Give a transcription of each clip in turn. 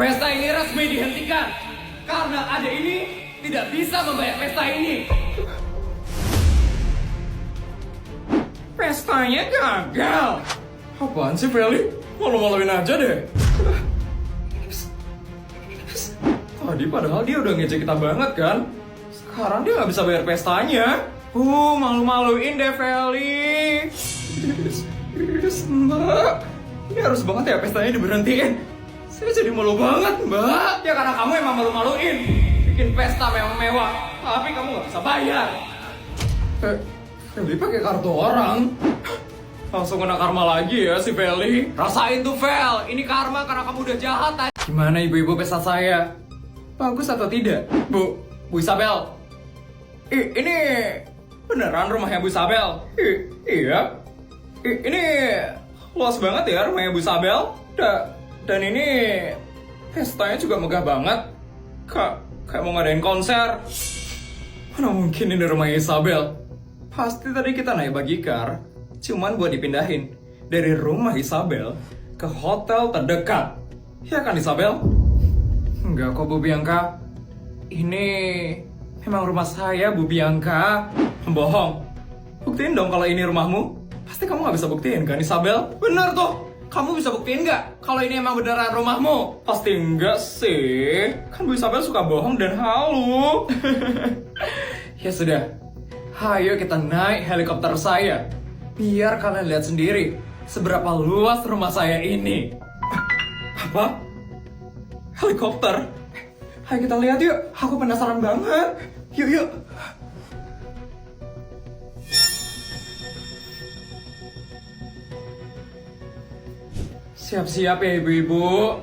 Pesta ini resmi dihentikan karena adik ini tidak bisa membayar pesta ini. Pestanya gagal. Apaan sih Feli? Malu-maluin aja deh. Tadi padahal dia udah ngejek kita banget kan. Sekarang dia nggak bisa bayar pestanya. Malu-maluin deh Feli. Mbak, ini harus banget ya pestanya diberhentiin. Saya jadi malu banget Mbak. Ya karena kamu emang malu-maluin. Bikin pesta mewah-mewah, tapi kamu nggak bisa bayar. Feli pakai kartu orang. Langsung kena karma lagi ya si Feli. Rasain tuh Fel, ini karma karena kamu udah jahat tadi. Gimana ibu-ibu pesta saya? Bagus atau tidak? Bu Isabel. Ini beneran rumahnya Bu Isabel? Iya. Ini luas banget ya rumahnya Bu Isabel. Dan ini pestanya juga megah banget. Kayak mau ngadain konser. Mana mungkin ini rumahnya Isabel? Pasti tadi kita naik bagikar cuman buat dipindahin dari rumah Isabel ke hotel terdekat. Ya kan Isabel? Enggak kok Bu Bianca. Ini memang rumah saya Bu Bianca. Bohong. Buktiin dong kalau ini rumahmu. Pasti kamu gak bisa buktiin kan Isabel? Bener tuh. Kamu bisa buktiin nggak kalau ini emang beneran rumahmu? Pasti enggak sih. Kan Bu Isabel suka bohong dan halu. Ya sudah. Hayo kita naik helikopter saya. Biar kalian lihat sendiri seberapa luas rumah saya ini. Apa? Helikopter? Ayo kita lihat yuk. Aku penasaran banget. Yuk. Siap-siap ya ibu-ibu.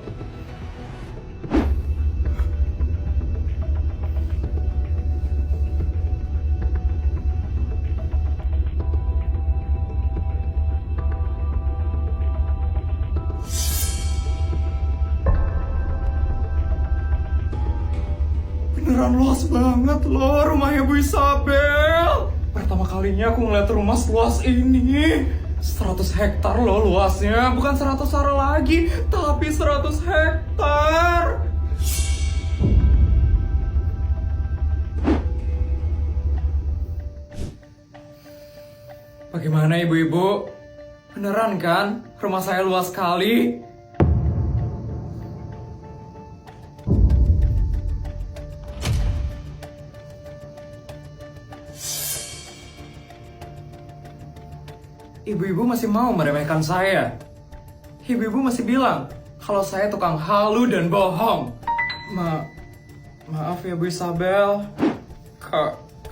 Beneran luas banget loh rumahnya Bu Isabel. Pertama kalinya aku ngeliat rumah seluas ini. 100 hektar loh luasnya. Bukan 100 are lagi, tapi 100 hektar. Bagaimana ibu-ibu? Beneran kan rumah saya luas sekali? Ibu-ibu masih mau meremehkan saya. Ibu-ibu masih bilang kalau saya tukang halu dan bohong. Maaf ya Bu Isabel.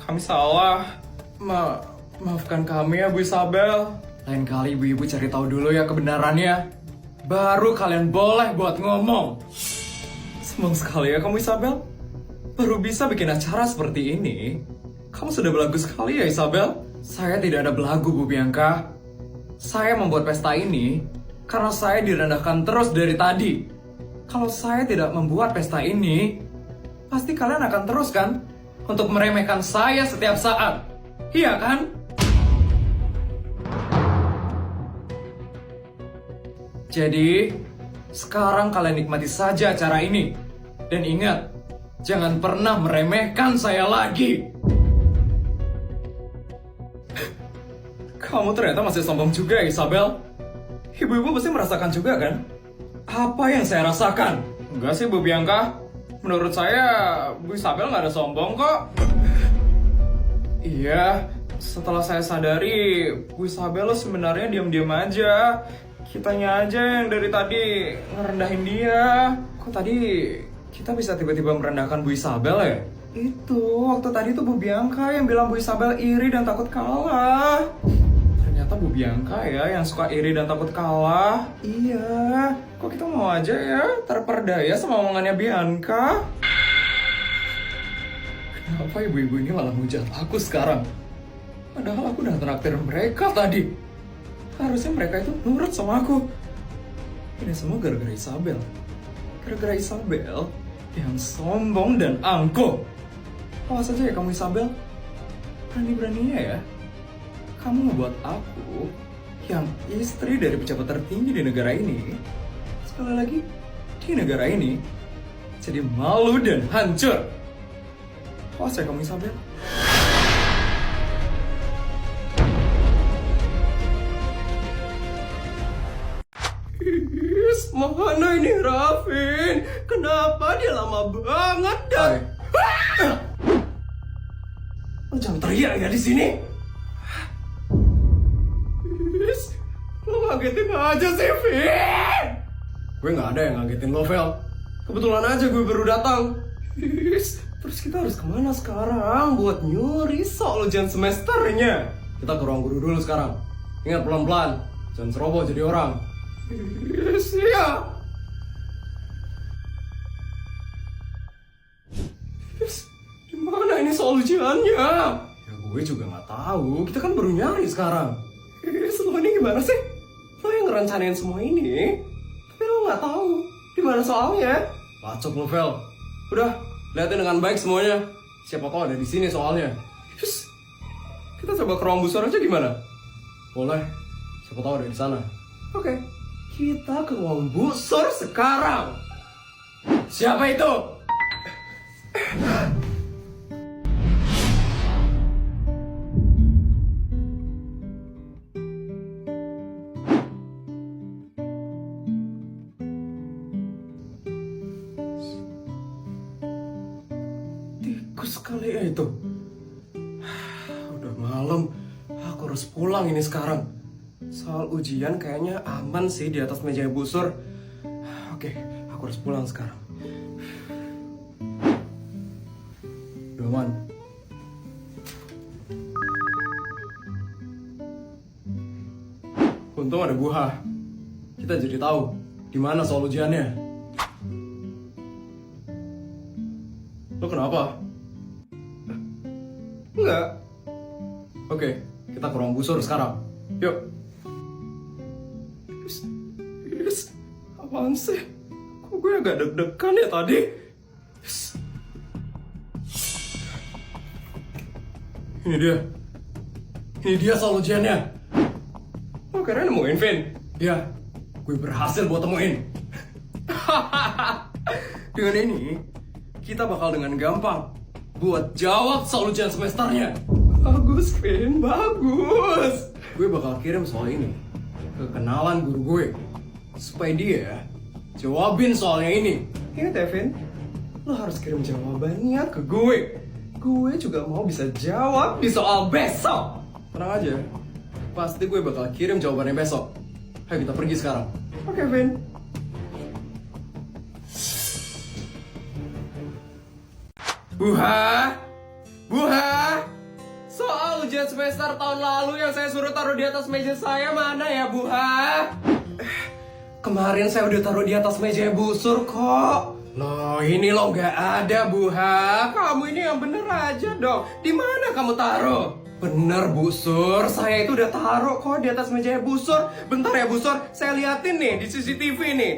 Kami salah. Maafkan kami ya Bu Isabel. Lain kali ibu-ibu cari tahu dulu ya kebenarannya. Baru kalian boleh buat ngomong. Senang sekali ya kamu Isabel. Baru bisa bikin acara seperti ini. Kamu sudah belagu sekali ya Isabel. Saya tidak ada belagu Bu Bianca. Saya membuat pesta ini karena saya direndahkan terus dari tadi. Kalau saya tidak membuat pesta ini, pasti kalian akan terus kan untuk meremehkan saya setiap saat. Iya kan? Jadi, sekarang kalian nikmati saja acara ini. Dan ingat, jangan pernah meremehkan saya lagi. Kamu ternyata masih sombong juga, Isabel. Ibu-ibu pasti merasakan juga, kan? Apa yang saya rasakan? Enggak sih, Bu Bianca. Menurut saya, Bu Isabel nggak ada sombong kok. Iya, setelah saya sadari, Bu Isabel sebenarnya diam-diam aja. Kitanya aja yang dari tadi ngerendahin dia. Kok tadi kita bisa tiba-tiba merendahkan Bu Isabel ya? Itu, waktu tadi tuh Bu Bianca yang bilang Bu Isabel iri dan takut kalah. Ternyata Bu Bianca ya yang suka iri dan takut kalah. Iya, kok kita mau aja ya terperdaya sama omongannya Bianca? Kenapa ibu-ibu ini malah hujat aku sekarang? Padahal aku udah traktir mereka tadi. Harusnya mereka itu nurut sama aku. Ini semua gara-gara Isabel. Gara-gara Isabel yang sombong dan angkuh. Awas aja ya kamu Isabel. Berani-beraninya ya kamu ngebuat aku yang istri dari pejabat tertinggi di negara ini sekali lagi di negara ini jadi malu dan hancur. Awas ya kamu Isabel. Mana ini Raffin? Kenapa dia lama banget dan? Lo jangan teriak ya di sini. Lo ngagetin aja sih, Vin. Gue nggak ada yang ngagetin lo, Vel. Kebetulan aja gue baru datang. Terus kita harus kemana sekarang buat nyuri soal ujian semesternya? Kita ke ruang guru dulu sekarang. Ingat pelan-pelan, jangan ceroboh jadi orang. Siap. Gimana ini soal ujiannya? Ya gue juga nggak tahu. Kita kan baru nyari sekarang. Lo ini gimana sih? Lo yang ngerencanain semua ini, tapi lo nggak tahu di mana soalnya. Bacot lo, Vel. Udah, liatin dengan baik semuanya. Siapa tahu ada di sini soalnya. Kita coba ke ruang busur aja gimana? Boleh. Siapa tahu ada di sana. Oke. Kita ke ruang busur sekarang. Siapa itu? Tikus kali ya itu. Udah malam. Aku harus pulang ini sekarang. Soal ujian kayaknya aman sih di atas meja busur. Oke, aku harus pulang sekarang. Udah aman. Untung ada buah. Kita jadi tahu di mana soal ujiannya. Lo kenapa? Enggak. Oke, kita ke ruang busur sekarang. Yuk. Apaan sih? Kok gue agak deg-degan ya tadi? Ini dia. Ini dia soal ujiannya. Oh, keren nemuin, Vin. Ya, gue berhasil buat temuin. Dengan ini, kita bakal dengan gampang buat jawab soal ujian semesternya. Bagus, Vin. Bagus. Gue bakal kirim soal ini ke kenalan guru gue. Supaya dia jawabin soalnya ini. Ingat ya, Vin? Lo harus kirim jawabannya ke gue. Gue juga mau bisa jawab di soal besok. Tenang aja. Pasti gue bakal kirim jawabannya besok. Ayo kita pergi sekarang. Oke, Vin. Buha! Buha! Soal ujian semester tahun lalu yang saya suruh taruh di atas meja saya mana ya, Buha? Kemarin saya udah taruh di atas meja busur kok. Loh, ini lo nggak ada, Buha. Kamu ini yang bener aja dong. Di mana kamu taruh? Bener, Busur. Saya itu udah taruh kok di atas meja busur. Bentar ya, Busur. Saya liatin nih di CCTV nih.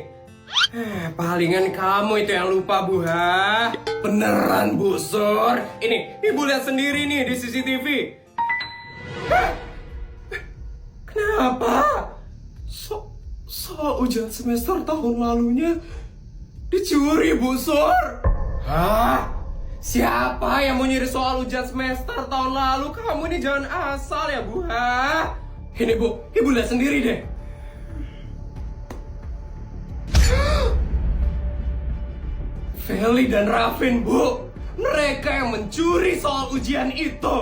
Palingan kamu itu yang lupa, Buha. Beneran, Busur. Ini, Ibu lihat sendiri nih di CCTV. Kenapa? Soal ujian semester tahun lalunya dicuri, Busur. Hah? Siapa yang mau nyuri soal ujian semester tahun lalu? Kamu ini jangan asal ya, Buha. Ini, Bu. Ibu lihat sendiri deh. Feli dan Raffin, Bu. Mereka yang mencuri soal ujian itu.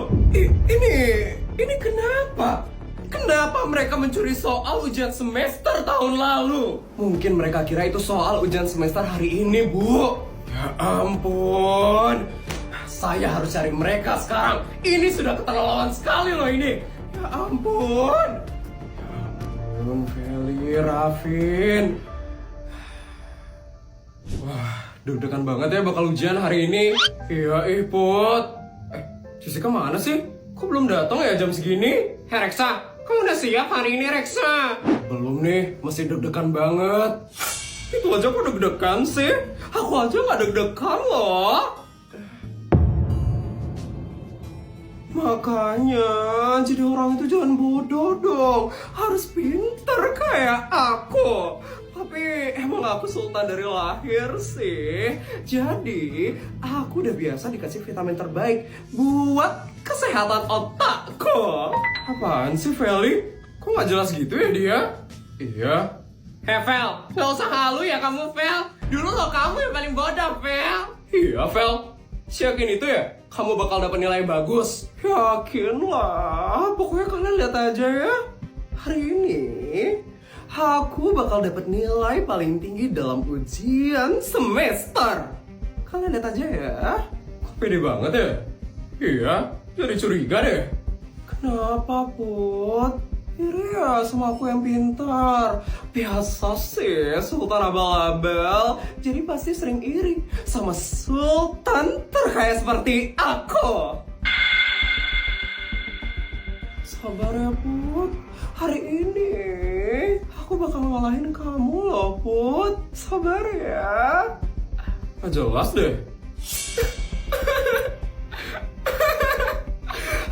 Ini kenapa? Kenapa mereka mencuri soal ujian semester tahun lalu? Mungkin mereka kira itu soal ujian semester hari ini, Bu. Ya ampun. Saya harus cari mereka sekarang. Ini sudah keterlaluan sekali loh ini. Ya ampun. Ya ampun, Feli, Raffin. Wah, deg-degan banget ya bakal ujian hari ini. Iya, Put. Jessica mana sih? Kok belum datang ya jam segini? Reksa, kamu udah siap hari ini, Reksa? Belum nih, masih deg-degan banget. Itu aja kok deg-degan sih? Aku aja gak deg-degan loh. Makanya, jadi orang itu jangan bodoh dong. Harus pinter kayak aku. Tapi emang aku sultan dari lahir sih. Jadi aku udah biasa dikasih vitamin terbaik buat kesehatan otakku. Apaan sih Feli? Kok nggak jelas gitu ya dia? Iya. Hei Vel, gak usah halu ya kamu Vel. Dulu lo kamu yang paling bodoh Vel. Iya Vel. Yakin itu ya? Kamu bakal dapat nilai bagus. Yakin lah, pokoknya kalian lihat aja ya. Hari ini aku bakal dapat nilai paling tinggi dalam ujian semester. Kalian lihat aja ya. Kok pede banget ya? Iya, jadi curiga deh. Kenapa Put? Iri ya sama aku yang pintar. Biasa sih Sultan abal-abal, jadi pasti sering iri sama Sultan terkaya seperti aku. Sabar ya Put, hari ini aku bakal ngalahin kamu loh Put. Sabar ya. Nggak jelas deh.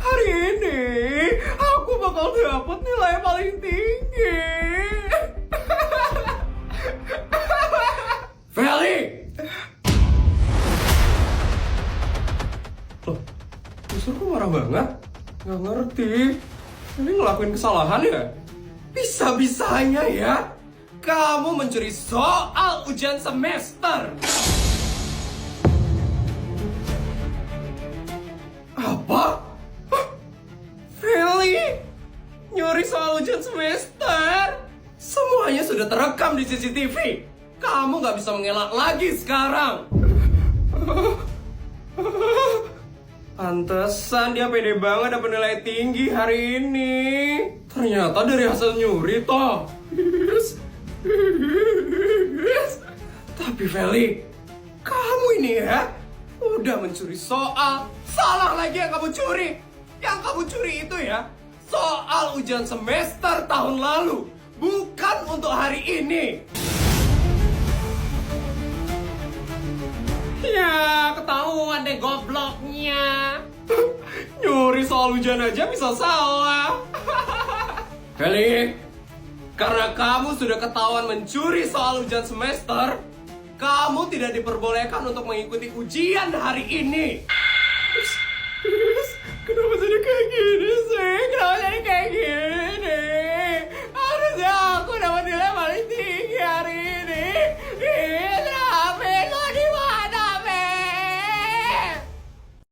Hari ini aku bakal dapat nilai paling tinggi. Feli! Loh, justru kok marah banget? Nggak ngerti. Ini ngelakuin kesalahan ya? Bisa-bisanya ya kamu mencuri soal ujian semester. Apa? Hah? Feli? Nyuri soal ujian semester? Semuanya sudah terekam di CCTV. Kamu nggak bisa mengelak lagi sekarang. Pantesan dia pede banget dapat nilai tinggi hari ini. Ternyata dari hasil nyuri toh. Tapi Feli, kamu ini ya udah mencuri soal. Salah lagi yang kamu curi. Yang kamu curi itu ya soal ujian semester tahun lalu, bukan untuk hari ini. Ya, ketahuan deh gobloknya. Nyuri soal ujian aja bisa salah. Feli, Karena kamu sudah ketahuan mencuri soal ujian semester, kamu tidak diperbolehkan untuk mengikuti ujian hari ini.